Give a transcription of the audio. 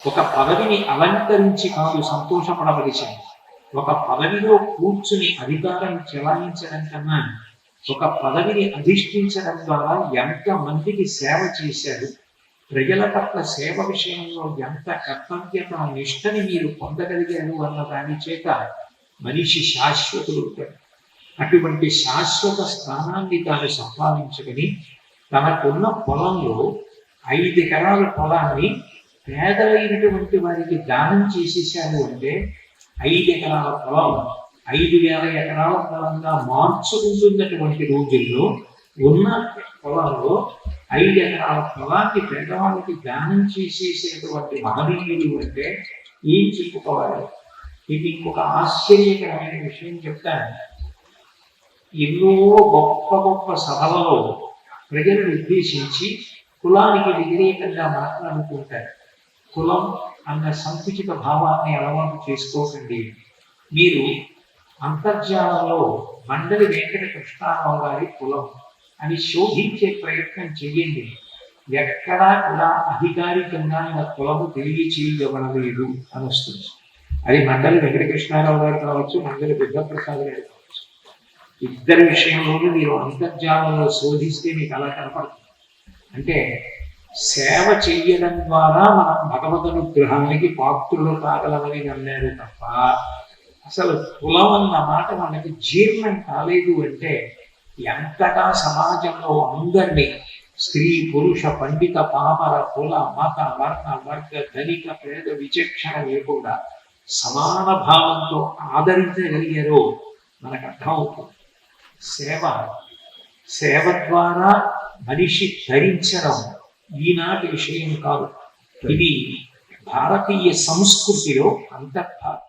ఒక పదవిని అలంకరించి కాదు సంతోషపడవలసింది. ఒక పదవిలో కూర్చుని అధికారం చెలాయించడం కన్నా ఒక పదవిని అధిష్ఠించడం ద్వారా ఎంత మందికి సేవ చేశారు, ప్రజల పట్ల సేవ విషయంలో ఎంత కర్తవ్యత నిష్టని మీరు పొందగలిగారు అన్న దాని చేత మనిషి శాశ్వతుడు. అటువంటి శాశ్వత స్థానాన్ని తాను సంపాదించుకుని తనకున్న పొలంలో 5 ఎకరాల పొలాన్ని పేదలైనటువంటి వారికి దానం చేసేసాడు అంటే 5 ఎకరాల పొలం 5,000 ఎకరాల పొలంగా మార్చుకుంటున్నటువంటి రోజుల్లో ఉన్న పొలంలో 5 ఎకరాల పొలాన్ని పేదవాళ్ళకి దానం చేసేసేటువంటి మహనీయుడు అంటే ఏం చెప్పుకోవాలి? ఇది ఇంకొక ఆశ్చర్యకరమైన విషయం చెప్తాను. ఎన్నో గొప్ప గొప్ప సభలలో ప్రజలను ఉద్దేశించి కులానికి వ్యతిరేకంగా మాట్లాడుకుంటారు. కులం అన్న సంకుచిత భావాన్ని అలవాటు చేసుకోకండి. మీరు అంతర్జాలంలో మండలి వెంకట కృష్ణారావు గారి కులం అని శోధించే ప్రయత్నం చేయండి. ఎక్కడా కూడా అధికారికంగా నా కులము తెలియచేయబడలేదు అని వస్తుంది. అది మండలి వెంకట కృష్ణారావు గారు కావచ్చు, మండలి బుద్ధప్రసాద్ గారు కావచ్చు. ఇద్దరి విషయంలోనూ మీరు అంతర్జాలంలో శోధిస్తే మీకు అలా కనపడుతుంది. అంటే సేవ చెయ్యడం ద్వారా మనం భగవదనుగ్రహానికి పాత్రులు కాగలమని నమ్మారు తప్ప అసలు కులం అన్న మాట మనకి జీర్ణం కాలేదు. అంటే ఎంతగా సమాజంలో అందరినీ స్త్రీ పురుష పండిత పామర కుల మత వర్ణ వర్గ ధనిక పేద విచక్షణ లేకుండా సమాన భావంతో ఆదరించగలిగారో మనకు అర్థమవుతుంది. సేవ ద్వారా మనిషి ధరించడం ఈనాటి విషయం కాదు. ఇది భారతీయ సంస్కృతిలో అంతర్భాగం.